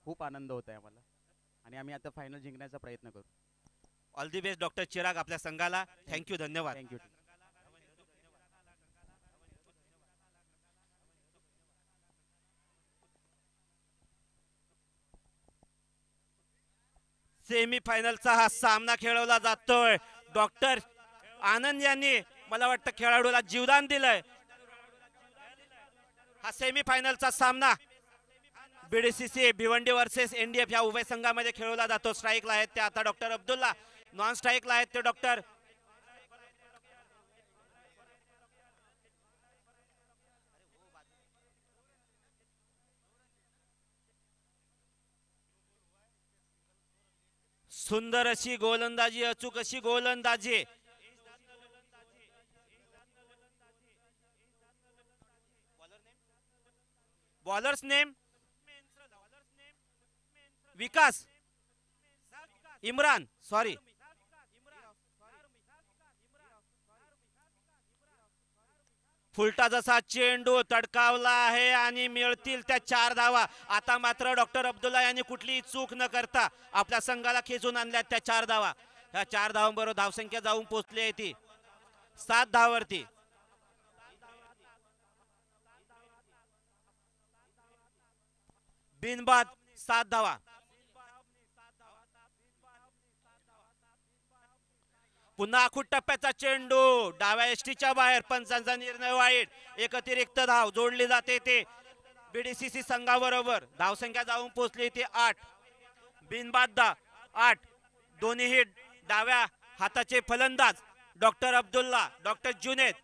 खूप आनंद होत आहे आम्हाला आणि आम्ही आता फायनल जिंकण्याचा प्रयत्न करू. All the best doctor Chirag आपल्या संघाला. थँक्यू, धन्यवाद. थँक्यू. सेमीफायनलचा हा सामना खेळवला जातोय. डॉक्टर आनंद यांनी मला वाटतं खेळाडूला जीवदान दिलंय. हा सेमीफायनलचा सामना बीडीसीसी भिवंडी वर्सेस एनडीएफ या उभय संघामध्ये खेळवला जातो. स्ट्राईकला आहेत ते आता डॉक्टर अब्दुल्ला, नॉन स्ट्राईकला आहेत ते डॉक्टर सुंदर अशी गोलंदाजी, अचूक अशी गोलंदाजी. बॉलर्स नेम विकास इम्रान, सॉरी. फुलटा जसा चेंडू तडकावला आहे आणि मिळतील त्या 4 धावा. आता मात्र डॉक्टर अब्दुल्ला यांनी कुठलीही चूक न करता आपल्या संघाला खेचून आणल्यात त्या 4 धावा. ह्या 4 धावांबरोबर धावसंख्या जाऊन पोहोचली आहे ती 7 धावावरती. बिनबाद 7 धावा. पुन्हा आखूट टप्प्याचा चेंडू डाव्या एसटीच्या बाहेर, पंचांचा निर्णय वाईट. एक अतिरिक्त धाव जोडली जाते ते बीडीसीसी संघाबरोबर. धावसंख्या जाऊन पोहोचली ती 8. बिनबाद 8. दोन्हीही डाव्या हाताचे फलंदाज doctor Abdullah, doctor Junaid.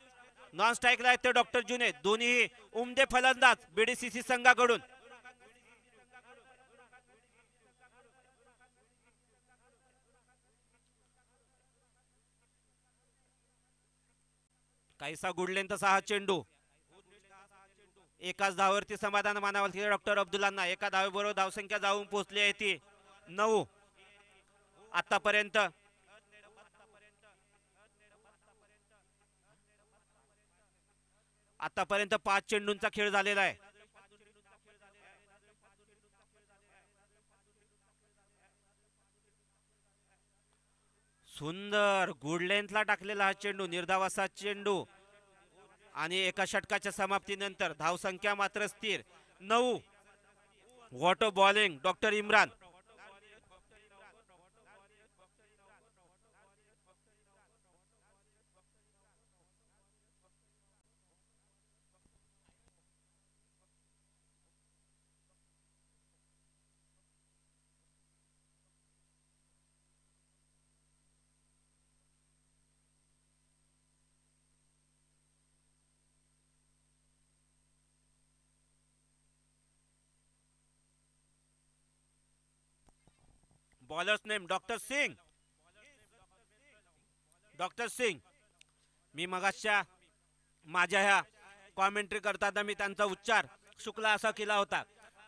Non स्ट्राईकला आहेत ते डॉक्टर जुनेद. दोन्ही उमदे फलंदाज बीडीसीसी संघाकडून. काहीसा गुडलेन तसा हा चेंडू. एकाच धावावरती समाधान मानावं डॉक्टर अब्दुल्लांना. एका धावेबरोबर धावसंख्या जाऊन पोहोचली आहे ती 9. आतापर्यंत आतापर्यंत 5 चेंडूंचा खेळ झालेला आहे. सुंदर गुड लेंथला टाकलेला हा चेंडू, निर्धावाचा चेंडू. आणि एका षटकाच्या समाप्तीनंतर धावसंख्या मात्र स्थिर 9. What bowling doctor Imran. Bowlers name doctor Singh. Doctor Singh. मी मगाच्या माझ्या ह्या कॉमेंट्री करताना मी त्यांचा उच्चार शुक्ला असा केला होता.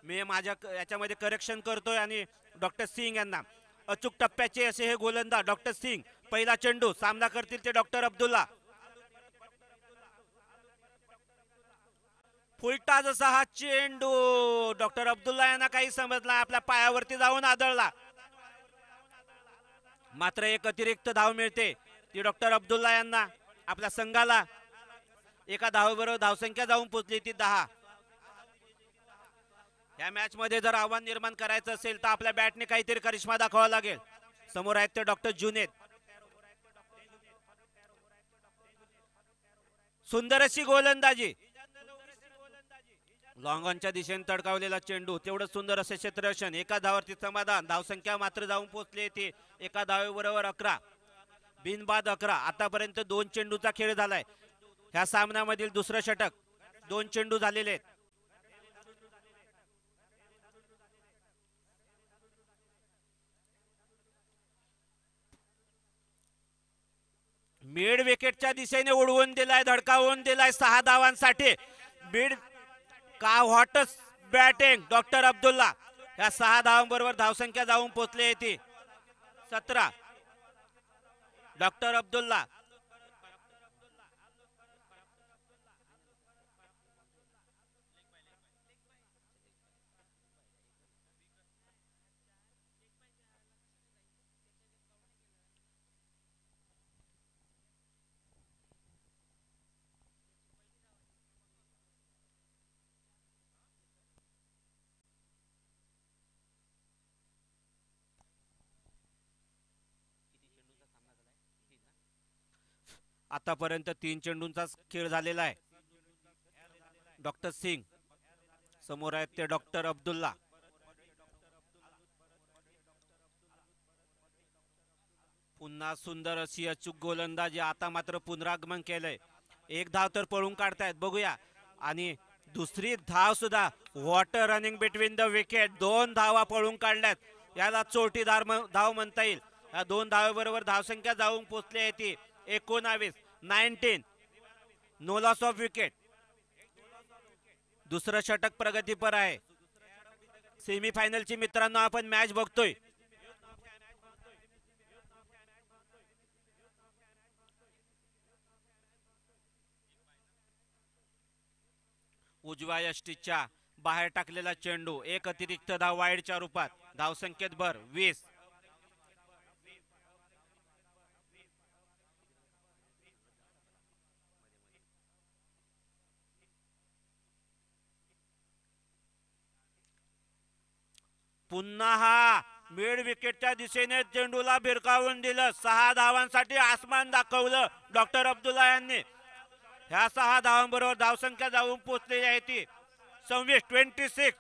मी माझ्या याच्यामध्ये करेक्शन करतोय. आणि डॉक्टर सिंग यांना अचूक टप्प्याचे असे हे गोलंदाज डॉक्टर सिंग. पहिला चेंडू सामना करतील ते डॉक्टर अब्दुल्ला. फुलटा जसा हा चेंडू डॉक्टर अब्दुल्ला यांना काही समजला, आपल्या पायावरती जाऊन आदळला. मात्र एक अतिरिक्त धाव मिळते ती डॉक्टर अब्दुल्ला यांना, आपल्या संघाला. एका धावेबरोबर धावसंख्या जाऊन पोहोचली ती 10. या मॅच मध्ये जर आव्हान निर्माण करायचं असेल तर आपल्या बॅटने काहीतरी करिश्मा दाखवावा लागेल. समोर आहेत ते डॉक्टर जुनेद. सुंदर अशी गोलंदाजी. लॉंग ऑनच्या दिशेने तडकावलेला चेंडू, तेवढं सुंदर असे क्षेत्ररक्षण. एका धावावरती समाधान. धावसंख्या मात्र जाऊन पोहोचली ती एका धावेबरोबर 11. बिनबाद 11. आतापर्यंत 2 चेंडूचा खेळ झालाय. ह्या सामन्यामधील दुसरं षटक. 2 चेंडू झालेले आहेत. मिड विकेटच्या दिशेने उडवून दिलाय, धडकावून दिलाय 6 धावांसाठी. मिड का हॉटस बॅटिंग डॉक्टर अब्दुल्ला. या 6 धावांबरोबर धावसंख्या जाऊन पोहोचली ती 17. डॉक्टर अब्दुल्ला. आतापर्यंत 3 चेंडूंचा खेळ झालेला आहे. डॉक्टर सिंग समोर आहेत ते डॉक्टर अब्दुल्ला. पुन्हा सुंदर अशी अचूक गोलंदाजी. आता मात्र पुनरागमन केलंय. एक धाव तर पळून काढतायत बघूया. आणि दुसरी धाव सुद्धा. Water running between the wicket. 2 धावा पळून काढल्यात. याला चोटीदार धाव म्हणता येईल. या 2 धावेबरोबर धावसंख्या जाऊन पोहोचली आहे ती 19. No loss of wicket. दुसरं षटक प्रगतीपर आहे. सेमीफायनलची मित्रांनो आपण मॅच बघतोय. उजव्या यष्टीच्या बाहेर टाकलेला चेंडू. एक अतिरिक्त धाव वाईडच्या रूपात. धावसंख्येत भर 20. पुन्हा हा मिड विकेटच्या दिशेने चेंडूला भिरकावून दिलं. 6 धावांसाठी आसमान दाखवलं डॉक्टर अब्दुल्ला यांनी. ह्या 6 धावांबरोबर धावसंख्या जाऊन पोहोचलेली आहे ती 26.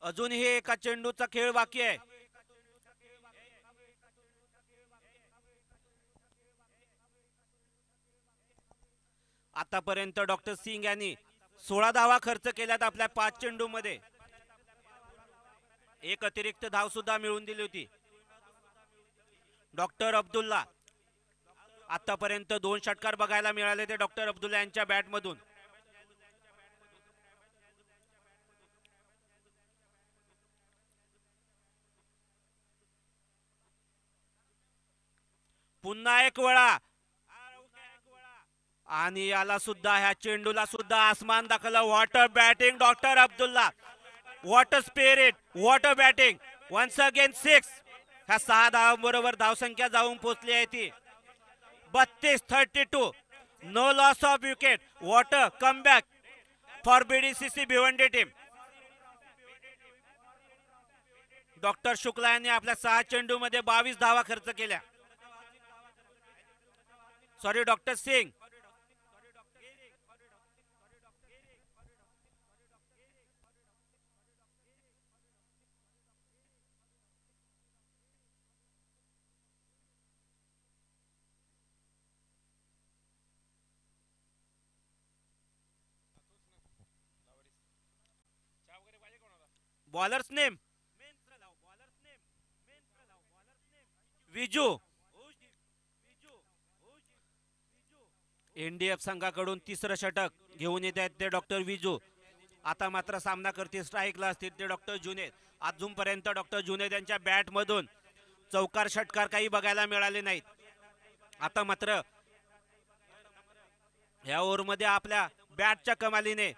अजूनही एका चेंडूचा खेळ बाकी आहे. आतापर्यंत डॉक्टर सिंग यांनी 16 धावा खर्च केल्यात आपल्या 5 चेंडू मध्ये. एक अतिरिक्त धाव सुद्धा मिळवून दिली होती. डॉक्टर अब्दुल्ला आतापर्यंत 2 षटकार बघायला मिळाले ते डॉक्टर अब्दुल्ला यांच्या बॅट मधून. पुन्हा एक वळा. आणि याला सुद्धा ह्या चेंडूला सुद्धा आसमान दाखवलं. What a batting doctor Abdullah. What a spirit. What a batting. Once again 6. ह्या 6 धावांबरोबर धावसंख्या जाऊन पोहोचली आहे ती 32. No loss of wicket. What a comeback for BDCC Bhiwandi team. Doctor Shukla यांनी आपल्या 6 चेंडू मध्ये 22 धावा खर्च केल्या. Sorry doctor Singh. Bowlers name Viju. NDF संघाकडून तिसरं षटक घेऊन येत आहेत ते डॉक्टर विजू. आता मात्र सामना करते स्ट्राईकला असतील ते डॉक्टर जुनेद. अजूनपर्यंत डॉक्टर जुनेद यांच्या बॅट मधून चौकार षटकार काही बघायला मिळाले नाहीत. आता मात्र या ओव्हर मध्ये आपल्या बॅटच्या कमालीने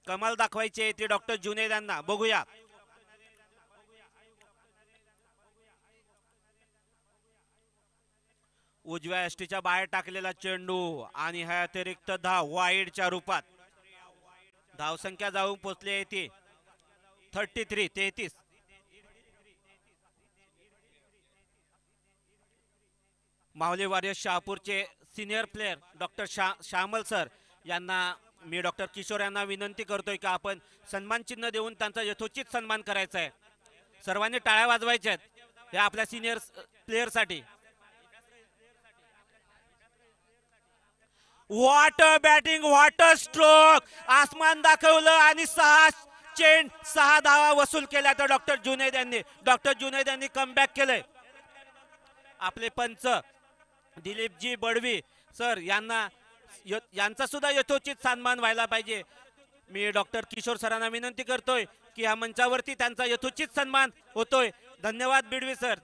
कमाल दाखवायची आहे ती डॉक्टर जुनेद यांना. बघूया. उजव्या यष्टीच्या बाहेर टाकलेला चेंडू आणि हा अतिरिक्त धाव वाईडच्या रूपात. धावसंख्या जाऊन पोहोचली आहे ती 33. माहुली वॉरियर्स शहापूरचे senior player doctor Shyamal sir यांना मी डॉक्टर किशोर यांना विनंती करतोय की आपण सन्मान चिन्ह देऊन त्यांचा यथोचित सन्मान करायचा आहे. सर्वांनी टाळ्या वाजवायच्या आहेत या आपल्या सिनियर प्लेयर साठी. Water batting. Water stroke. आसमान दाखवलं आणि 6 धावा वसूल केल्या तर डॉक्टर जुनेद यांनी. डॉक्टर जुनेद यांनी कमबॅक केलंय. आपले पंच दिलीपजी बडवी सर यांचा सुद्धा यथोचित सन्मान व्हायला पाहिजे. मी डॉक्टर किशोर सरांना विनंती करतोय की या मंचावरती त्यांचा यथोचित सन्मान होतोय. धन्यवाद बिडवी सर.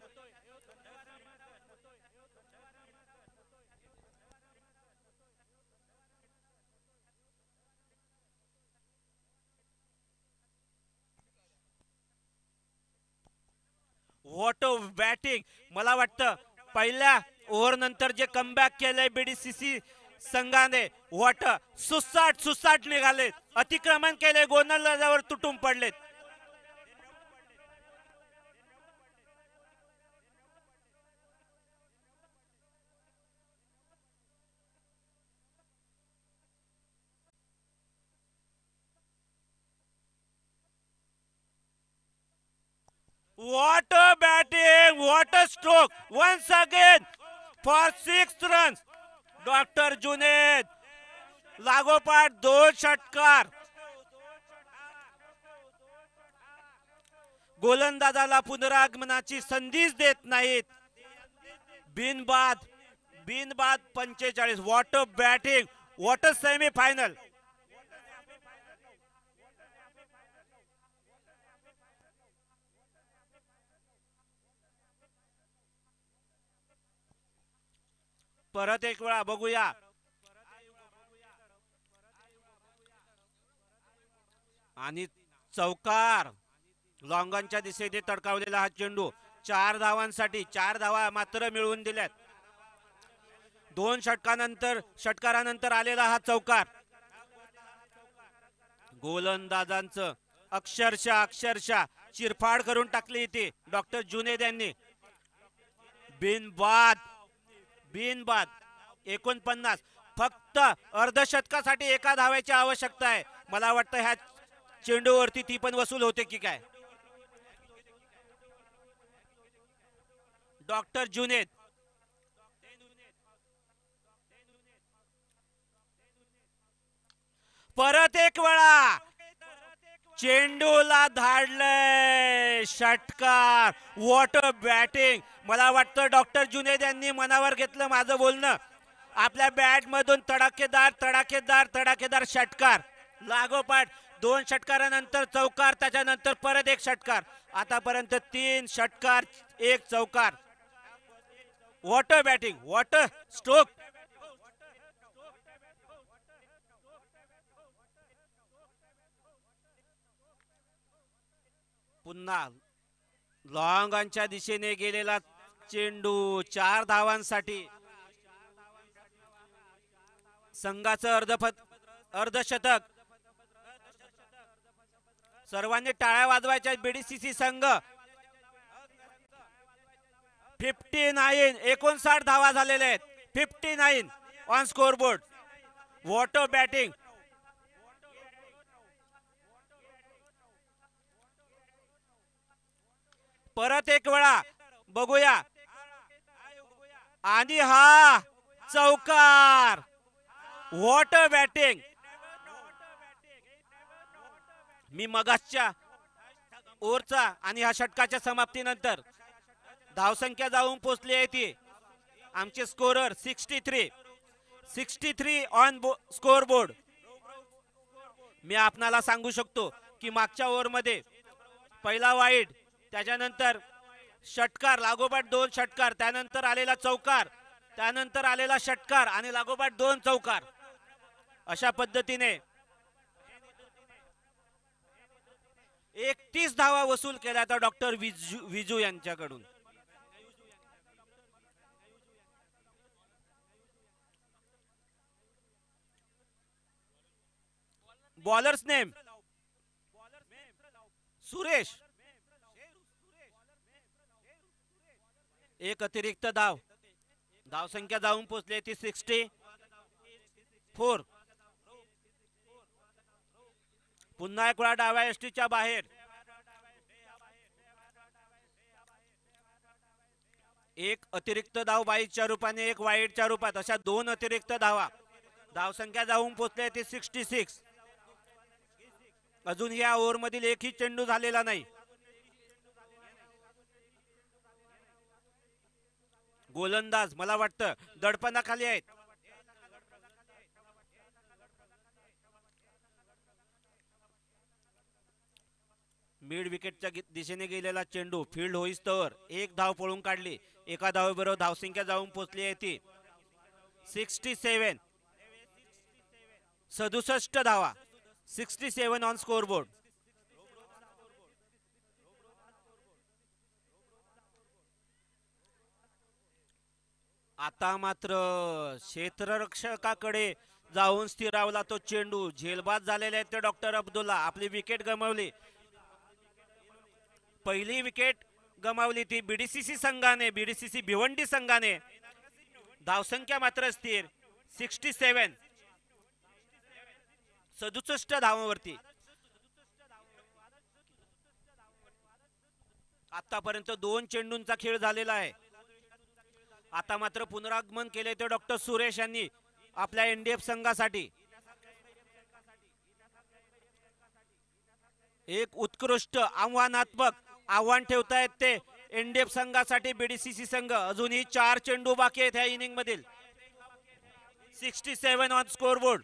Water batting. मला वाटतं पहिल्या ओव्हर नंतर जे कमबॅक केलंय बीडीसीसी संघाने वॉट सुसाट निघाले, अतिक्रमण केले, गोलंदाजावर तुटून पडलेत. What a batting! What a stroke! Once again for 6 runs. Doctor Junaid लागोपाठ 2 षटकार. गोलंदाजाला पुनरागमनाची संधीच देत नाहीत. बिनबाद 45. What a batting, what a semi final. परत एक वेळा बघूया. आणि चौकार, लॉंगॉनच्या दिशेने तडकावलेला हा चेंडू 4 धावांसाठी. 4 धावा मात्र मिळवून दिल्यात. 2 षटकारानंतर आलेला हा चौकार. गोलंदाजांचं अक्षरशः चिरफाड करून टाकली इथे डॉक्टर जुनेद यांनी. बिनबाद 49. फक्त अर्धशतकासाठी एका धावेची आवश्यकता आहे. मला वाटतं ह्या चेंडूवरती ती पण वसूल होते की काय. डॉक्टर जुनेद परत एक वेळा चेंडूला धाडलंय षटकार. What a batting. मला वाटतं डॉक्टर जुनेद यांनी मनावर घेतलं माझं बोलणं. आपल्या बॅट मधून तडाखेदार षटकार. लागोपाठ 2 षटकारानंतर चौकार, त्याच्यानंतर परत एक षटकार. आतापर्यंत 3 षटकार 1 चौकार. What a batting, what a stroke. पुन्हा लॉंगॉनच्या दिशेने गेलेला चेंडू 4 धावांसाठी. संघाचं अर्धशतक. सर्वांनी टाळ्या वाजवायच्या. बीडीसीसी संघ 59 धावा झालेल्या आहेत. 59 on scoreboard. What a batting. परत एक वेळा बघूया. आणि हा चौकार. What a batting. मी मगासच्या ओव्हरचा आणि ह्या षटकाच्या समाप्तीनंतर धावसंख्या जाऊन पोहोचली आहे ती. आमचे स्कोरर 63 ऑन स्कोरबोर्ड. मी आपणाला सांगू शकतो की मागच्या ओव्हरमध्ये पहिला वाईड, त्याच्यानंतर षटकार, लागोपाठ 2 षटकार, त्यानंतर आलेला चौकार, त्यानंतर आलेला षटकार आणि लागोपाठ 2 चौकार. अशा पद्धतीने 31 धावा वसूल केल्या तर डॉक्टर विजू यांच्याकडून. Bowlers name Suresh. 1 अतिरिक्त धाव. धावसंख्या जाऊन पोहोचली ती 64. पुन्हा एक वेळा डाव्या यष्टीच्या बाहेर. 1 अतिरिक्त धाव बाईच्या रूपाने, 1 वाईडच्या रूपात, अशा 2 अतिरिक्त धावा. धावसंख्या जाऊन पोहोचली ती 66. अजून या ओव्हर मधील एकही चेंडू झालेला नाही. गोलंदाज मला वाटतं दडपणाखाली आहेत. मिड विकेटच्या दिशेने गेलेला चेंडू फील्ड होईस्तवर 1 धाव पळून काढली. एका धावेबरोबर धावसंख्या जाऊन पोहोचली आहे ती 67. 67 धावा. 67 ऑन स्कोरबोर्ड. आता मात्र क्षेत्ररक्षकाकडे जाऊन स्थिरावला तो चेंडू. झेलबाद झालेले आहेत ते डॉक्टर अब्दुल्ला. आपली विकेट गमावली. पहिली विकेट गमावली ती बीडीसीसी संघाने, बीडीसीसी भिवंडी संघाने. धावसंख्या मात्र स्थिर 67, 67 धावांवरती. आतापर्यंत 2 चेंडूंचा खेळ झालेला आहे. आता मात्र पुनरागमन केले ते डॉक्टर सुरेश यांनी आपल्या एनडीएफ संघासाठी. एक उत्कृष्ट आव्हानात्मक आव्हान ठेवतायत ते एनडीएफ संघासाठी बीडीसीसी संघ. अजूनही 4 चेंडू बाकी आहेत ह्या इनिंग मधील. 67 ऑन स्कोरबोर्ड.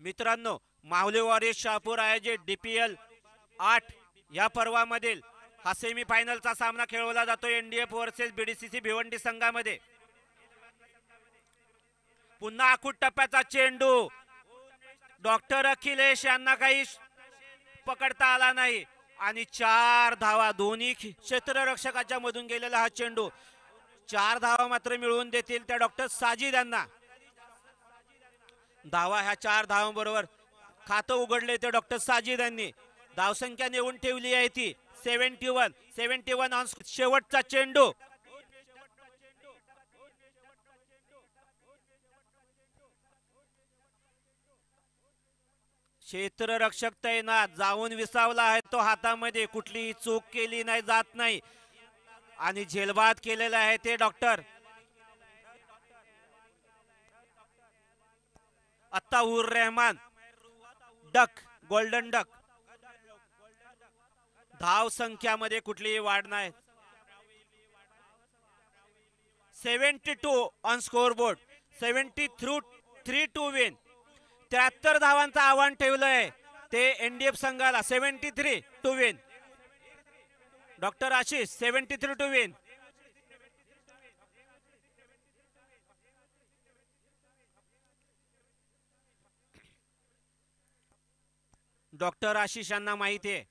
मित्रांनो, माहुली वॉरियर्स शहापूर आयोजित डीपीएल 8 या पर्वामधील हा सेमीफायनलचा सामना खेळवला जातो एनडीएफ वर्सेस बीडीसीसी भिवंडी संघामध्ये. पुन्हा आखूड टप्प्याचा चेंडू. डॉक्टर अखिलेश यांना काही पकडता आला नाही आणि 4 धावा. दोन्ही क्षेत्ररक्षकाच्या मधून गेलेला हा चेंडू. 4 धावा मात्र मिळवून देतील त्या डॉक्टर साजिद यांना. धावा ह्या 4 धावांबरोबर खातं उघडले ते डॉक्टर साजिद यांनी. धावसंख्या नेऊन ठेवली आहे ती 71 ऑन. शेवटचा चेंडू. क्षेत्ररक्षक तैनात. जाऊन विसावला आहे तो हातामध्ये. कुठलीही चूक केली नाही जात नाही आणि झेलबाद केलेला आहे ते doctor Attaur Rahman. Duck, golden duck. धाव संख्यामध्ये कुठलीही वाढ नाही. 72 ऑन स्कोरबोर्ड. 73 to win. 73 धावांचं आव्हान ठेवलंय ते एनडीएफ संघाला. 73 to win. Doctor Ashish 73 to win. Doctor Ashish यांना माहिती आहे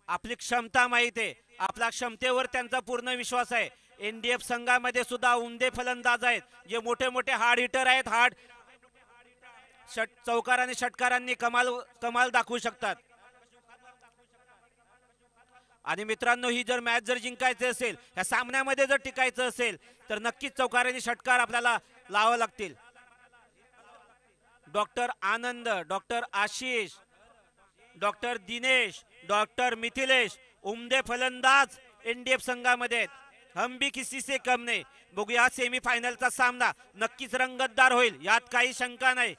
आपली क्षमता, माहिती आहे आपल्या क्षमतेवर त्यांचा पूर्ण विश्वास आहे. एनडीएफ संघामध्ये सुद्धा उमदे फलंदाज आहेत जे मोठे मोठे हार्ड हिटर आहेत. चौकार आणि षटकारांनी कमाल दाखवू शकतात. आणि मित्रांनो, ही जर मॅच जर जिंकायची असेल, या सामन्यामध्ये जर टिकायचं असेल तर नक्कीच चौकार आणि षटकार आपल्याला लावावे लागतील. Doctor Anand, doctor Ashish, doctor Dinesh, doctor Mithilesh उमदे फलंदाज एनडीएफ संघामध्ये आहेत. हम भी किसी से कम नाही. बघूया सेमीफायनलचा सामना नक्कीच रंगतदार होईल, यात काही शंका नाही.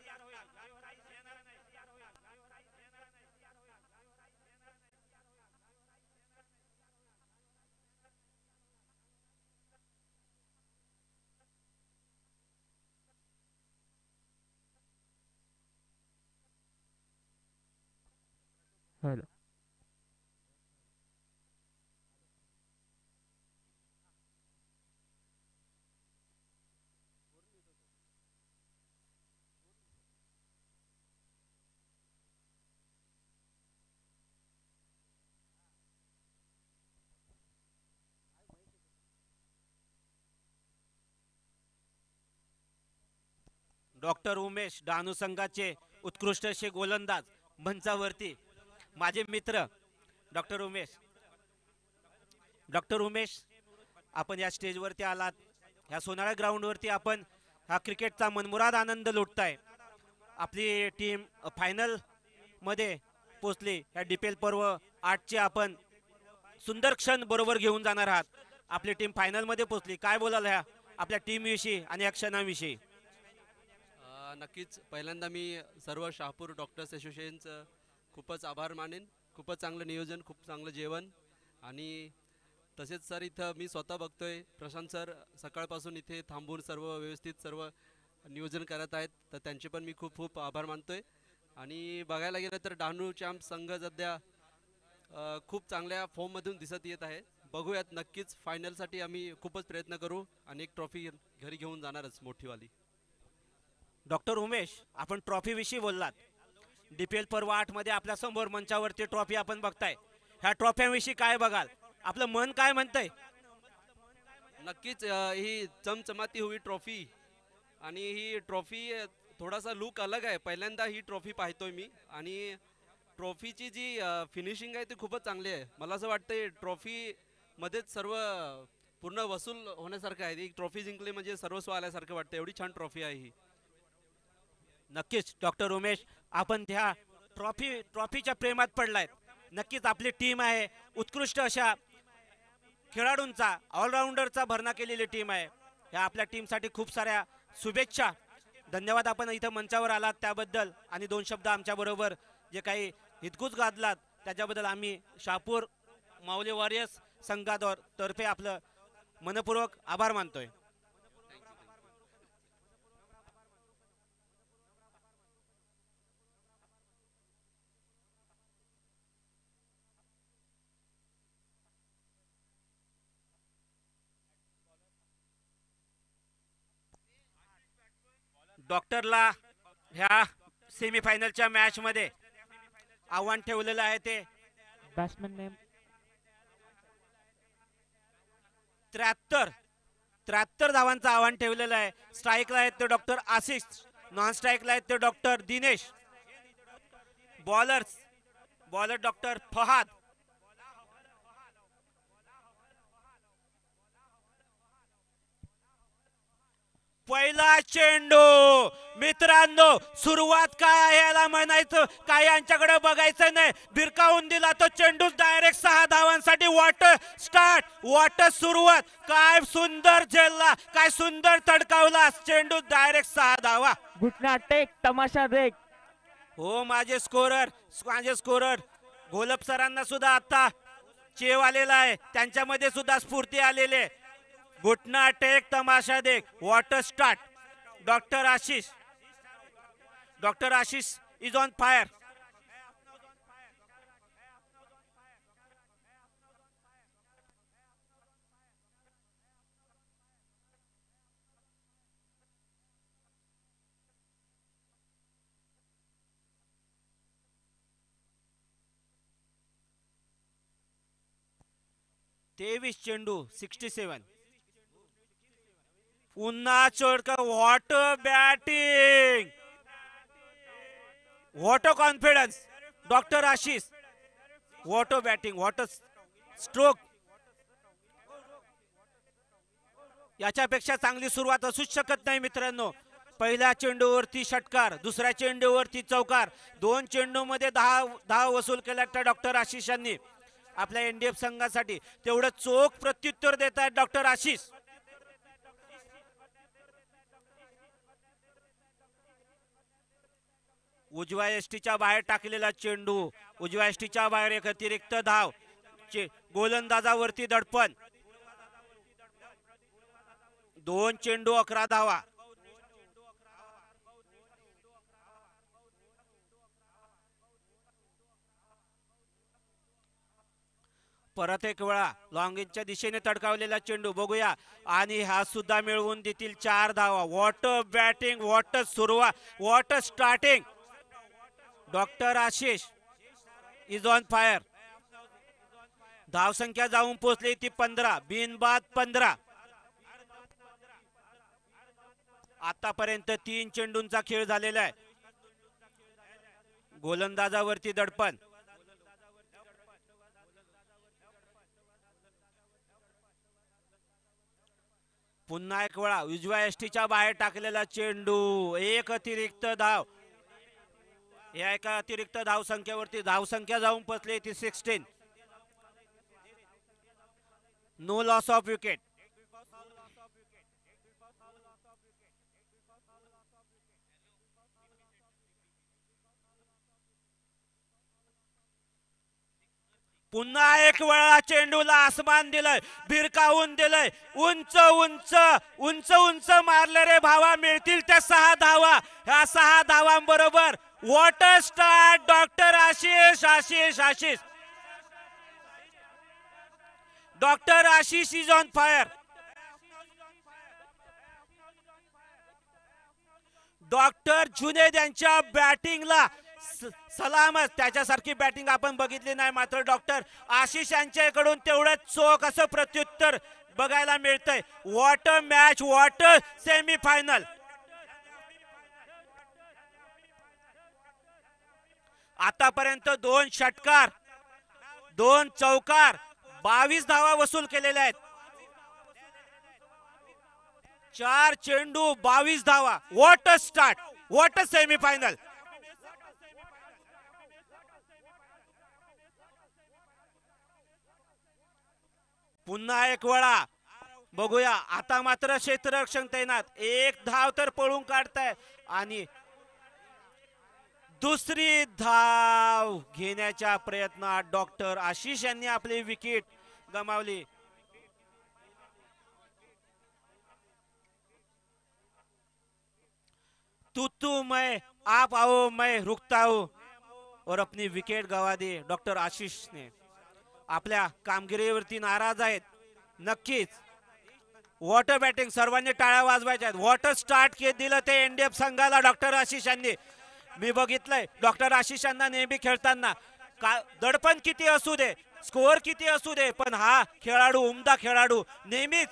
हॅलो. डॉक्टर उमेश, डहाणू संघाचे उत्कृष्ट असे गोलंदाज मंचावरती माझे मित्र डॉक्टर उमेश. डॉक्टर उमेश, आपण या स्टेजवरती आलात, ह्या सोनाळा ग्राउंडवरती आपण हा क्रिकेटचा मनमुराद आनंद लुटताय. आपली टीम फायनल मध्ये पोचली. ह्या डीपीएल पर्व 8चे आपण सुंदर क्षण बरोबर घेऊन जाणार आहात. आपली टीम फायनल मध्ये पोचली. काय बोलाल ह्या आपल्या टीम विषयी आणि या क्षणाविषयी? नक्कीच पहिल्यांदा मी सर्व शहापूर डॉक्टर्स असोसिएशनचं खूपच आभार मानेन. खूपच चांगलं नियोजन, खूप चांगलं जेवण आणि तसेच सर इथं मी स्वतः बघतोय प्रशांत सर सकाळपासून इथे थांबून सर्व व्यवस्थित सर्व नियोजन करत आहेत, तर त्यांचे पण मी खूप खूप आभार मानतोय. आणि बघायला गेलं तर डहाणू चॅम्प संघ सध्या खूप चांगल्या फॉर्ममधून दिसत येत आहे. बघूयात, नक्कीच फायनलसाठी आम्ही खूपच प्रयत्न करू आणि एक ट्रॉफी घरी घेऊन जाणारच मोठीवाली. डॉक्टर उमेश, आपण ट्रॉफी विषयी बोललात. DPL पर्व 8 मध्ये आपल्या समोर मंचावरती ट्रॉफी आपण बघताय. ह्या ट्रॉफ्यांविषयी काय बघाल? आपलं मन काय म्हणतंय? नक्कीच ही चमचमाती हुई ट्रॉफी आणि ही ट्रॉफी थोडासा लुक अलग आहे. पहिल्यांदा ही ट्रॉफी पाहतोय मी आणि ट्रॉफीची जी फिनिशिंग आहे ती खूपच चांगली आहे. मला असं वाटतं ट्रॉफी मध्येच सर्व पूर्ण वसूल होण्यासारखं आहे. ही ट्रॉफी जिंकली म्हणजे सर्वस्व आल्यासारखं वाटतं. एवढी छान ट्रॉफी आहे ही. नक्कीच डॉक्टर उमेश, आपण त्या ट्रॉफीच्या प्रेमात पडलायत. नक्कीच आपली टीम आहे, उत्कृष्ट अशा खेळाडूंचा, ऑलराऊंडरचा भरणा केलेली टीम आहे. ह्या आपल्या टीमसाठी खूप साऱ्या शुभेच्छा. धन्यवाद, आपण इथं मंचावर आलात त्याबद्दल आणि 2 शब्द आमच्याबरोबर जे काही हितगुज गाजलात त्याच्याबद्दल आम्ही शहापूर माऊली वॉरियर्स संघातर्फे आपलं मनपूर्वक आभार मानतोय. डॉक्टरला ह्या सेमीफायनलच्या मॅच मध्ये आव्हान ठेवलेलं आहे ते Batsman name 73 धावांचं आव्हान ठेवलेलं आहे. स्ट्राईकला आहेत ते डॉक्टर आशिष, नॉन स्ट्राईकला आहेत ते doctor Dinesh, bowler doctor Fahad. पहिला चेंडू मित्रांनो, सुरुवात काय आहे याला म्हणायचं, काय यांच्याकडे बघायचं नाही. भिरकावून दिला तो चेंडू डायरेक्ट 6 धावांसाठी. वॉटर सुरुवात, काय सुंदर झेलला, काय सुंदर तडकावला चेंडू, डायरेक्ट 6 धावा. घुटना टेक तमाशा देख. हो माझे स्कोरर घोलप सरांना सुद्धा आता चेव आलेला आहे, त्यांच्यामध्ये सुद्धा स्फूर्ती आलेली आहे. घुटना टेक तमाशा देख, what a start. Doctor Ashish is on fire. तेवीस चेंडू 67. पुन्हा Chodkar, what batting, what confidence doctor Ashish, what batting, what stroke. याच्यापेक्षा चांगली सुरुवात असूच शकत नाही मित्रांनो. पहिल्या चेंडूवरती षटकार, दुसऱ्या चेंडूवरती चौकार, 2 चेंडूमध्ये 10 वसूल केला त्या डॉक्टर आशिषांनी आपल्या NDF संघासाठी. तेवढं चोख प्रत्युत्तर देत आहेत डॉक्टर आशिष. उजव्या यष्टीच्या बाहेर टाकलेला चेंडू, उजव्या यष्टीच्या बाहेर एक अतिरिक्त धाव. गोलंदाजावरती दडपण. 2 चेंडू 11 धावा. परत एक वेळा लॉंगिंगच्या दिशेने तडकावलेला चेंडू बघूया, आणि हा सुद्धा मिळवून देतील 4 धावा. व्हॉट बॅटिंग, व्हॉट सुरुवात, what starting. Doctor Ashish is on fire. धावसंख्या जाऊन पोहोचली ती 15, बिनबाद 15. आतापर्यंत 3 चेंडूंचा खेळ झालेला आहे. गोलंदाजावरती दडपण. पुन्हा एक वेळा उजव्या यष्टीच्या बाहेर टाकलेला चेंडू, एक अतिरिक्त धाव. या एका अतिरिक्त धावसंख्येवरती धावसंख्या जाऊन पोहोचली ती 16. No loss of wicket. पुन्हा एक वेळा चेंडूला आसमान दिलंय, भिरकावून दिलंय, उंच उंच उंच उंच मारले रे भावा, मिळतील त्या 6 धावा. ह्या 6 धावांबरोबर what a start doctor Ashish Ashish Ashish doctor Ashish is on fire. Doctor Junaid यांच्या बॅटिंगला सलामच. त्याच्यासारखी बॅटिंग आपण बघितली नाही, मात्र डॉक्टर आशिष यांच्याकडून तेवढंच चोख असं प्रत्युत्तर बघायला मिळतंय. What a match, what a semifinal. आतापर्यंत 2 षटकार 2 चौकार 22 धावा वसूल केलेल्या आहेत. 4 चेंडू 22 धावा. What a start, what a semifinal. पुन्हा एक वेळा बघूया. आता मात्र क्षेत्ररक्षण तैनात. 1 धाव तर पळून काढताय आणि दुसरी धाव घेण्याच्या प्रयत्नात डॉक्टर आशिष यांनी आपली विकेट गमावली. तू मैं आप आओ मैं रुकता हूं और अपनी विकेट गवा दी. डॉक्टर आशिष ने आपल्या कामगिरीवरती नाराज आहेत. नक्कीच वॉटर बॅटिंग सर्वांनी टाळ्या वाजवायच्या आहेत. वॉटर स्टार्ट दिलं ते एनडीएफ संघाला डॉक्टर आशिष यांनी. मी बघितलंय डॉक्टर आशिष यांना नेहमी खेळताना दडपण किती असू दे, स्कोअर किती असू दे, पण हा खेळाडू उमदा खेळाडू नेहमीच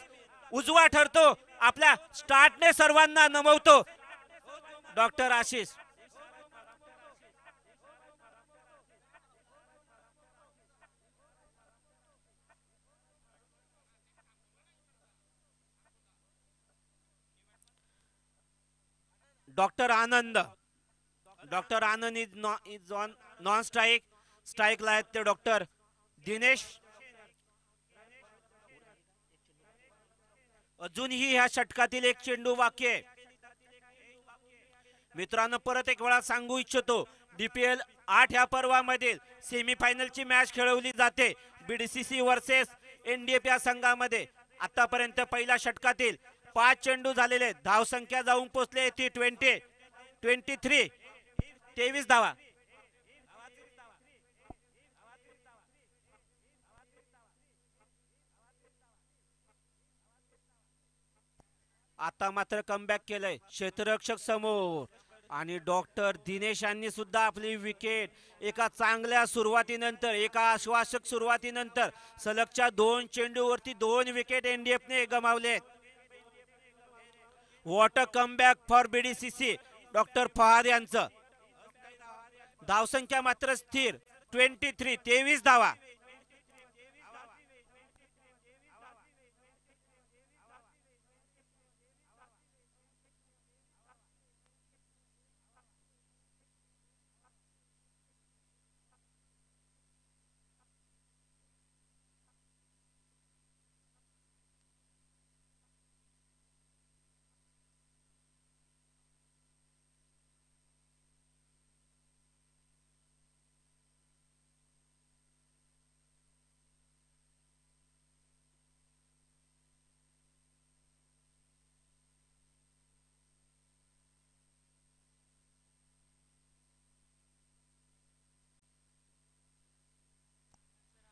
उजवा ठरतो. आपल्या स्टार्टने सर्वांना नमवतो doctor Ashish. Doctor Anand is on non strike. स्ट्राईकला आहेत ते डॉक्टर दिनेश. अजूनही ह्या षटकातील एक चेंडू बाकी आहे. मित्रांनो, परत एक वेळा सांगू इच्छितो, DPL 8 ह्या पर्वामध्ये सेमीफायनलची मॅच खेळवली जाते BDCC वर्सेस NDF या संघामध्ये. आतापर्यंत पहिल्या षटकातील 5 चेंडू झालेले. धावसंख्या जाऊन पोहोचले ती 23 धावा. आता मात्र कमबॅक केलंय क्षेत्ररक्षक समोर आणि डॉक्टर दिनेश यांनी सुद्धा आपली विकेट एका चांगल्या सुरुवातीनंतर, एका आश्वासक सुरुवातीनंतर सलगच्या 2 चेंडूवरती 2 विकेट NDF ने गमावले. What a comeback for BDCC doctor Fahad यांचं. धावसंख्या मात्र स्थिर 23 धावा.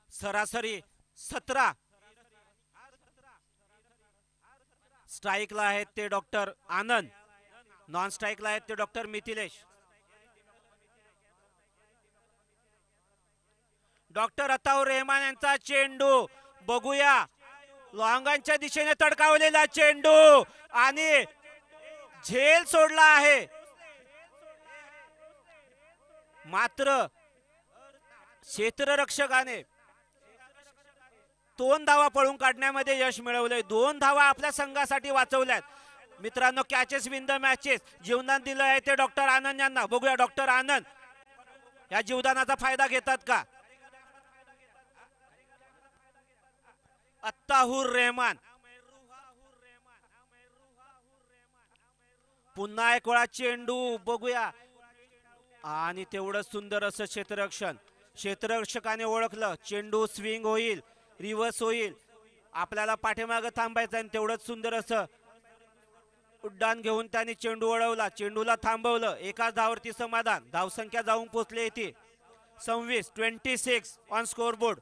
सरासरी 17. स्ट्राईकला आहेत ते डॉक्टर आनंद. नॉन स्ट्राईकला आहेत ते डॉक्टर मिथिलेश. डॉक्टर अताउर रहमान यांचा चेंडू बघूया. लॉंगांच्या दिशेने तडकावलेला चेंडू आणि झेल सोडला आहे. मात्र क्षेत्ररक्षकाने 2 धावा पळून काढण्यामध्ये यश मिळवले. 2 धावा आपल्या संघासाठी वाचवल्यात. मित्रांनो, कॅचेस विन द मॅचेस जीवदान दिलं आहे ते डॉक्टर आनंद यांना. बघूया डॉक्टर आनंद या जीवदानाचा फायदा घेतात का. अत्ताहुर रहमान पुन्हा एक वेळा चेंडू बघूया आणि तेवढं सुंदर असं क्षेत्ररक्षण. क्षेत्ररक्षकाने ओळखलं. चेंडू स्विंग होईल, रिव्हर्स होईल. आपल्याला पाठीमागं थांबायचं आणि तेवढंच सुंदर असं उड्डाण घेऊन त्याने चेंडू वळवला. चेंडूला थांबवलं. एकाच धावावरती समाधान. धावसंख्या जाऊन पोहोचली ती 26 ऑन स्कोरबोर्ड.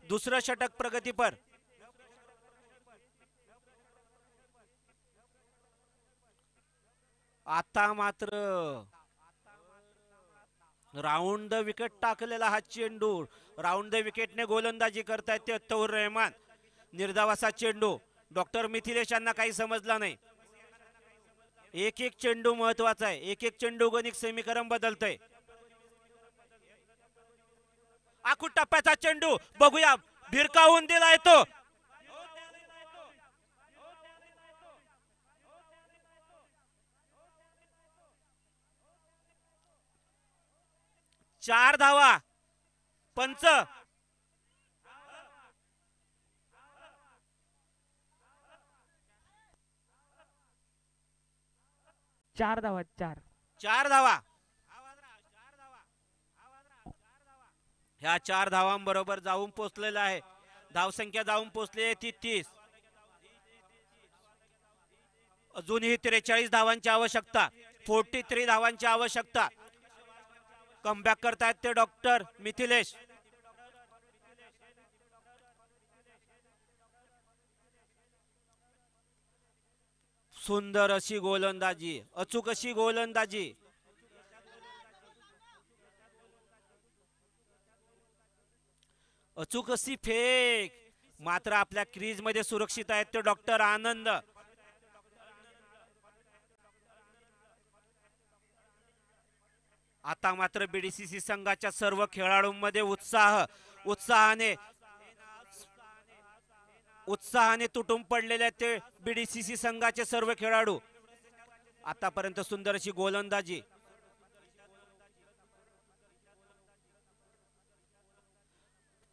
दुसरं षटक प्रगतीपर. आता मात्र राऊंड द विकेट टाकलेला हा चेंडू. राऊंड द विकेटने गोलंदाजी करतायत ते तौर रहमान. निर्धावाचा चेंडू. डॉक्टर मिथिलेश यांना काही समजला नाही. एक एक चेंडू महत्वाचा आहे. एक एक चेंडू गणित समीकरण बदलतंय. आखूड टप्प्याचा चेंडू बघूया. भिरकावून दिलाय तो. चार धावा. पंच 4 धावा 4. 4 धावा. ह्या 4 धावांबरोबर जाऊन पोहोचलेला आहे. धावसंख्या जाऊन पोहोचली आहे ती 30. अजूनही 43 धावांची आवश्यकता. 43 धावांची आवश्यकता. कमबॅक करतायत ते डॉक्टर मिथिलेश. सुंदर अशी गोलंदाजी, अचूक अशी गोलंदाजी. अचूक अशी फेक. मात्र आपल्या क्रीज मध्ये सुरक्षित आहेत ते डॉक्टर आनंद. आता मात्र बीडीसीसी संघाच्या सर्व खेळाडूंमध्ये उत्साहाने तुटून पडलेले ते बीडीसीसी संघाचे सर्व खेळाडू. आतापर्यंत सुंदर अशी गोलंदाजी.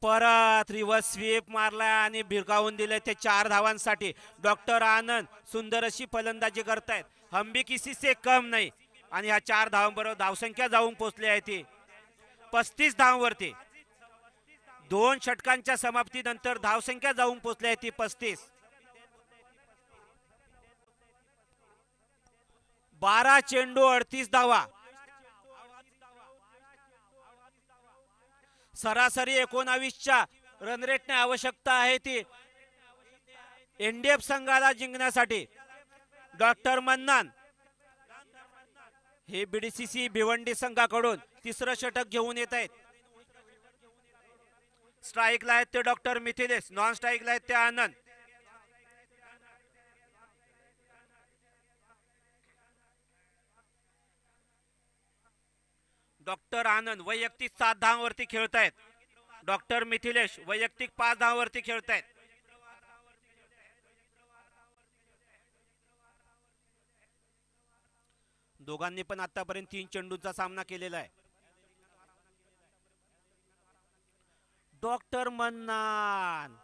परत रिव्हर्स स्वीप मारलाय आणि भिरकावून दिले ते 4 धावांसाठी. डॉक्टर आनंद सुंदर अशी फलंदाजी करतायत. हम भी किसी से कम नाही. आणि ह्या 4 धावांबरोबर धावसंख्या जाऊन पोहोचली आहे ती 35 धावांवरती. 2 षटकांच्या समाप्तीनंतर धावसंख्या जाऊन पोहोचली आहे ती 35. 12 चेंडू 38 धावा. सरासरी 19च्या रन रेटने आवश्यकता आहे ती एनडीएफ संघाला जिंकण्यासाठी. डॉक्टर मन्नान हे बीडीसीसी भिवंडी संघाकडून तिसरं षटक घेऊन येत आहेत. स्ट्राईकला आहेत ते डॉक्टर मिथिलेश. नॉन स्ट्राईकला आहेत ते आनंद. डॉक्टर आनंद वैयक्तिक 7 धावांवरती खेळतायत. डॉक्टर मिथिलेश वैयक्तिक 5 धावांवरती खेळतायत. दोघांनी पण आतापर्यंत 3 चेंडूंचा सामना केलेला आहे. डॉक्टर मन्नान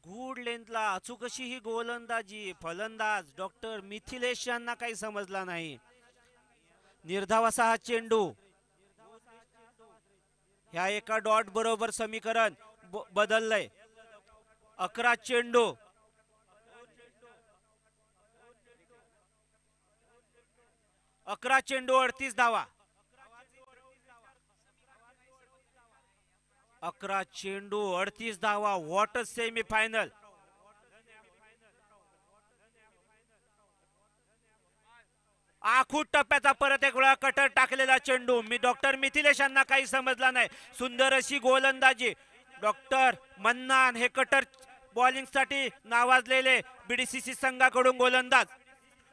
गुड लेंथला अचूक अशी ही गोलंदाजी. फलंदाज डॉक्टर मिथिलेश यांना काही समजला नाही. निर्धावाचा हा चेंडू. ह्या एका डॉट बरोबर समीकरण बदललंय. 11 चेंडू. 11 चेंडू 38 धावा. 11 चेंडू 38 धावा. What a semifinal. आखूड टप्प्याचा परत एक वेळा कटर टाकलेला चेंडू. मी डॉक्टर मिथिलेश यांना काही समजला नाही. सुंदर अशी गोलंदाजी. डॉक्टर मन्नान हे कटर बॉलिंग साठी नावाजलेले बीडीसीसी संघाकडून गोलंदाज.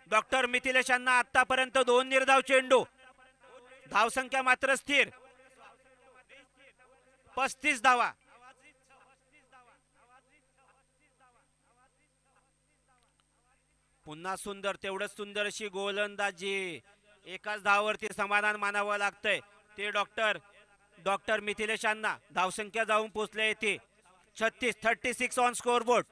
डॉक्टर मिथिलेश यांना आतापर्यंत 2 निर्धाव चेंडू. धावसंख्या मात्र स्थिर 35 धावा. पुन्हा सुंदर तेवढंच सुंदर अशी गोलंदाजी. एकाच धावावरती समाधान मानावं लागतंय ते डॉक्टर मिथिलेश यांना. धावसंख्या जाऊन पोहोचले येते 36 ऑन स्कोरबोर्ड.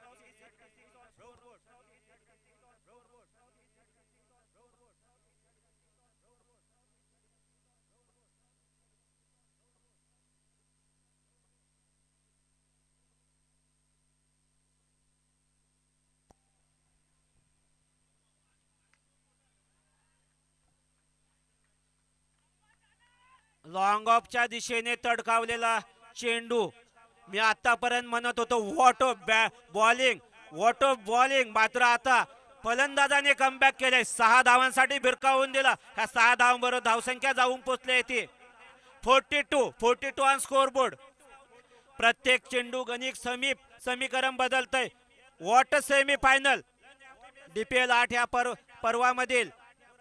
लॉंग ऑफच्या दिशेने तडकावलेला चेंडू. मी आतापर्यंत म्हणत होतो व्हॉट ऑफ बॉलिंग, मात्र आता फलंदाजाने कमबॅक केले. 6 धावांसाठी भिरकावून दिला. ह्या 6 धावांबरोबर धावसंख्या जाऊन पोहोचली येते 42 ऑन स्कोरबोर्ड. प्रत्येक चेंडू गणित समीकरण बदलतंय. What semi final. DPL 8 या पर्वामधील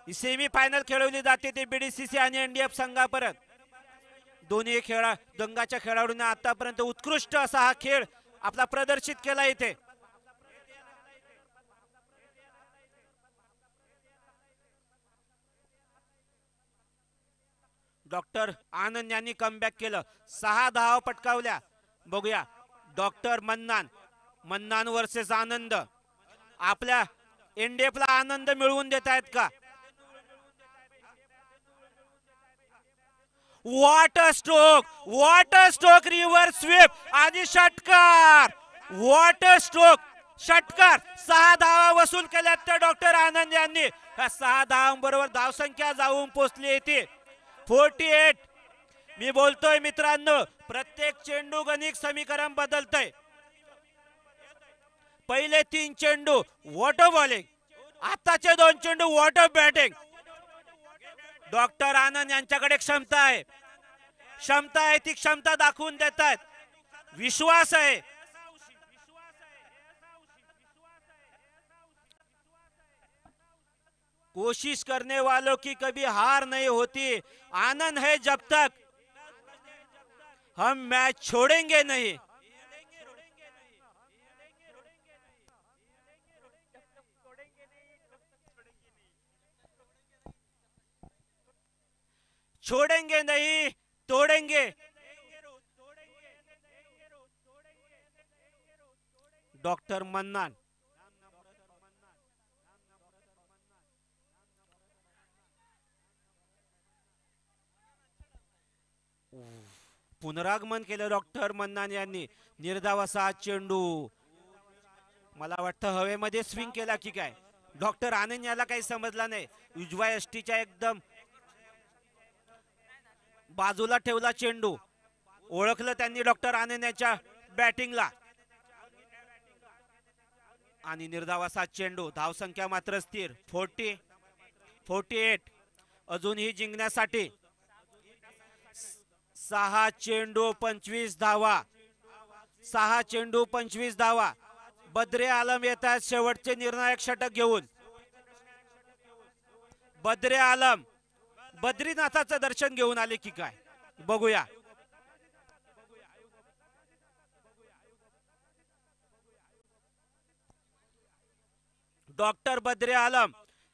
सेमी फायनल खेळवली जाते ती BDCC आणि NDF संघापर्यंत. दोन्ही दंगाच्या खेळाडूंना आतापर्यंत उत्कृष्ट असा हा खेळ आपला प्रदर्शित केला इथे. डॉक्टर आनंद यांनी कमबॅक केलं. 6 धावा पटकावल्या. बघूया डॉक्टर मन्नान वर्सेस आनंद. आपल्या NDF ला आनंद मिळवून देत आहेत का? What a stroke, reverse sweep आणि षटकार. व्हॉट अ स्ट्रोक, षटकार. 6 धावा वसूल केल्यात तर डॉक्टर आनंद यांनी. ह्या 6 धावांबरोबर धावसंख्या जाऊन पोहोचली येते 48. मी बोलतोय मित्रांनो, प्रत्येक चेंडू गणित समीकरण बदलतंय. पहिले 3 चेंडू व्हॉट अ बॉलिंग, आताचे 2 चेंडू व्हॉट अ बॅटिंग. डॉक्टर आनंद यांच्याकडे क्षमता आहे, ती क्षमता दाखवून देतात. विश्वास आहे. कोशिश करने वालों की कभी हार नहीं होती. आनंद है जब तक हम मैच छोड़ेंगे नहीं. छोड़ेंगे नहीं, तोड़ेंगे. Doctor mannan. पुनरागमन केलं डॉक्टर मन्नान यांनी. निर्धाव असा चेंडू. मला वाटतं हवेमध्ये स्विंग केला की काय. डॉक्टर आनंद याला काही समजला नाही. उजव्या यष्टीच्या एकदम बाजूला ठेवला चेंडू. ओळखलं त्यांनी डॉक्टर आनंद यांच्या बॅटिंगला. आणि निर्धाव असा चेंडू. धावसंख्या मात्र स्थिर 48. अजूनही जिंकण्यासाठी 6 चेंडू 25 धावा. 6 चेंडू 25 धावा. बद्रे आलम येतात शेवटचे निर्णायक षटक घेऊन. बद्रे आलम बद्रीनाथाचं दर्शन घेऊन आले की काय, बघूया. डॉक्टर बद्रे आलम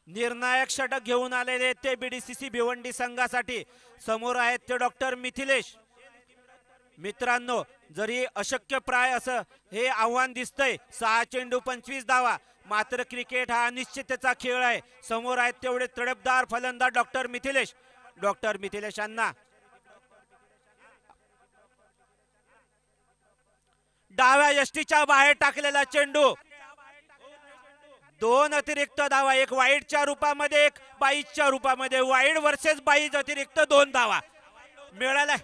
निर्णायक षटक घेऊन आलेले ते BDCC भिवंडी संघासाठी. समोर आहेत ते डॉक्टर मिथिलेश. मित्रांनो, जरी अशक्य प्राय असं हे आव्हान दिसतंय 6 चेंडू 25 धावा, मात्र क्रिकेट हा अनिश्चिततेचा खेळ आहे. समोर आहेत तेवढे तडफदार फलंदाज डॉक्टर मिथिलेशांना डाव्या यष्टीच्या बाहेर टाकलेला चेंडू. 2 अतिरिक्त धावा, एक वाईडच्या रूपामध्ये, एक बाईजच्या रूपामध्ये. वाईड वर्सेस बाईज अतिरिक्त 2 धावा मिळाल्या.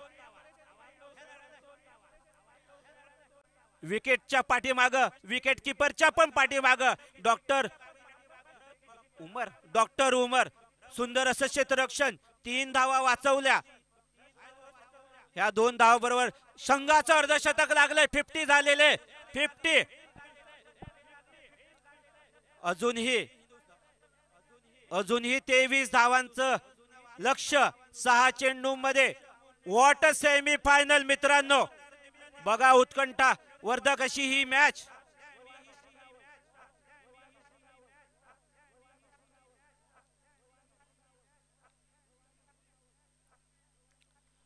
विकेटच्या पाठीमाग, विकेट किपरच्या पण पाठीमाग डॉक्टर उमर सुंदर असं क्षेत्ररक्षण. 3 धावा वाचवल्या. ह्या 2 धावा बरोबर संघाचं अर्धशतक लागलंय. 50 झालेले 50. अजूनही 23 धावांचं लक्ष्य 6 चेंडू मध्ये. व्हॉट अ सेमी फायनल मित्रांनो. बघा उत्कंठा वर्धक अशी ही मॅच.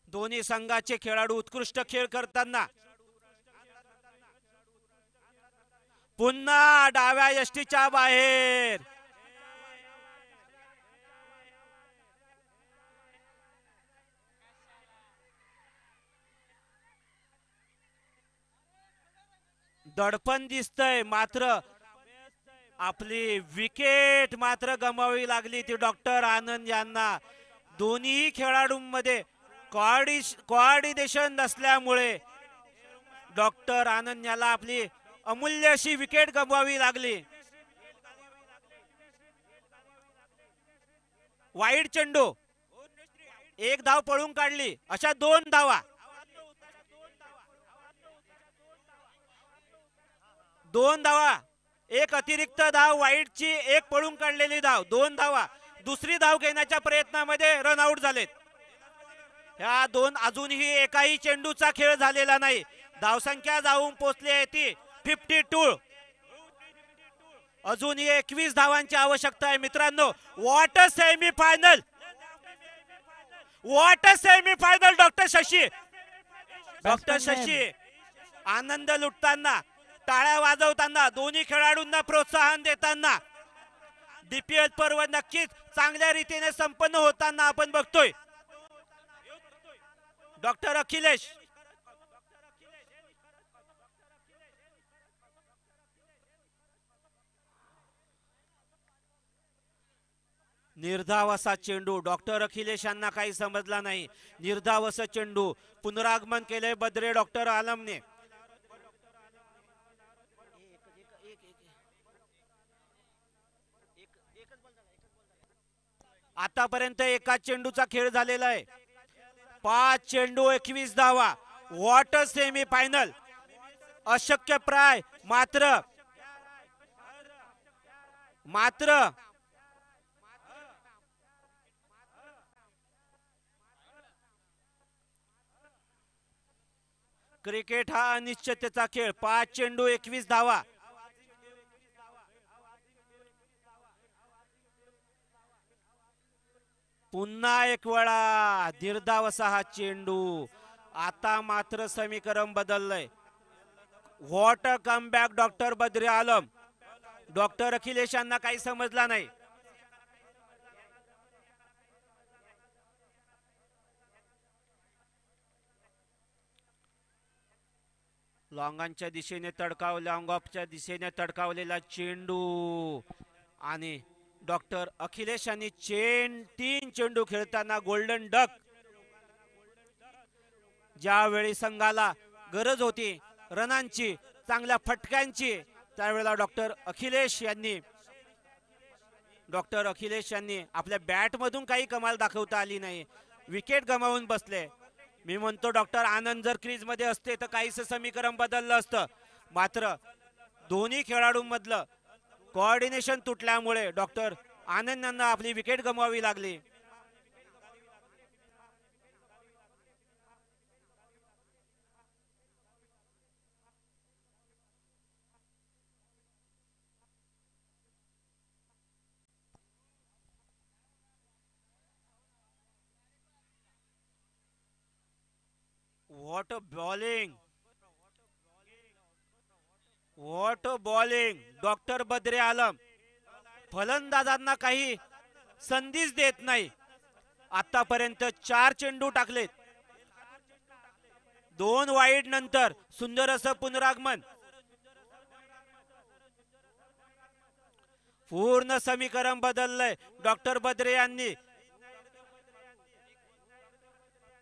दोन्ही संघाचे खेळाडू उत्कृष्ट खेळ करताना. पुन्हा डाव्या यष्टीच्या बाहेर. दडपण दिसतंय, मात्र आपली विकेट मात्र गमावी लागली ती डॉक्टर आनंद यांना. दोन्ही खेळाडूंमध्ये कोऑर्डिनेशन नसल्यामुळे डॉक्टर आनंद याला आपली अमूल्य अशी विकेट गमवावी लागली. वाईड चेंडू, एक धाव पळून काढली, अशा 2 धावा. 2 धावा, एक अतिरिक्त धाव वाईडची, एक पळून काढलेली धाव, 2 धावा. दुसरी धाव घेण्याच्या प्रयत्नामध्ये रन आउट झालेत. ह्या 2 अजूनही एकाही चेंडूचा खेळ झालेला नाही. धावसंख्या जाऊन पोहोचली आहे ती 52. अजूनही 21 धावांची आवश्यकता आहे मित्रांनो. What a semi final, what a semi final. Doctor Shashi Anand लुटताना, टाळ्या वाजवताना, दोन्ही खेळाडूंना प्रोत्साहन देताना DPL पर्व नक्कीच चांगल्या रीतीने संपन्न होताना आपण बघतोय. डॉक्टर अखिलेश, निर्धाव असा चेंडू. डॉक्टर अखिलेश यांना काही समजला नाही. निर्धाव असा चेंडू. पुनरागमन केले बद्रे डॉक्टर आलमने. आतापर्यंत एकाच चेंडूचा खेळ झालेला आहे. 5 चेंडू 21 धावा. What a semi final. अशक्य प्राय मात्र क्रिकेट हा अनिश्चिततेचा खेळ. 5 चेंडू 21 धावा. पुन्हा एक वेळा निर्धाव असा हा चेंडू. आता मात्र समीकरण बदललंय. What a comeback doctor Badre Alam. Doctor Akhilesh यांना काही समजला नाही. लॉंगांच्या दिशेने लॉंग ऑफच्या दिशेने तडकावलेला चेंडू आणि डॉक्टर अखिलेश यांनी 3 चेंडू खेळताना गोल्डन डक. ज्यावेळी संघाला गरज होती रनांची, चांगल्या फटक्यांची, त्यावेळेला डॉक्टर अखिलेश यांनी आपल्या बॅट मधून काही कमाल दाखवता आली नाही. विकेट गमावून बसले. मी म्हणतो डॉक्टर आनंद जर क्रीज मध्ये असते तर काहीच समीकरण बदललं असतं. मात्र दोन्ही खेळाडूंमधलं कोऑर्डिनेशन तुटल्यामुळे डॉक्टर आनंद यांना आपली विकेट गमवावी लागली. What a bowling. Doctor Badre Alam फलंदाजांना काही संधीच देत नाही. आतापर्यंत 4 चेंडू टाकलेत. 2 वाईड नंतर सुंदर असं पुनरागमन. पूर्ण समीकरण बदललंय. डॉक्टर बद्रे यांनी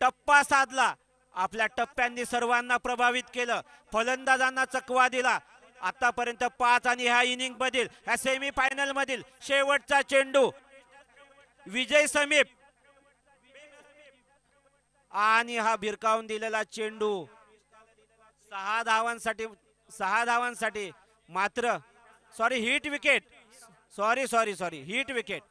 टप्पा साधला. आपल्या टप्प्यांनी सर्वांना प्रभावित केलं. फलंदाजांना चकवा दिला. आतापर्यंत 5 आणि ह्या इनिंग मधील, ह्या सेमी फायनल मधील शेवटचा चेंडू. विजय समीप आणि हा भिरकावून दिलेला चेंडू. 6 धावांसाठी मात्र हिट विकेट. Hit wicket.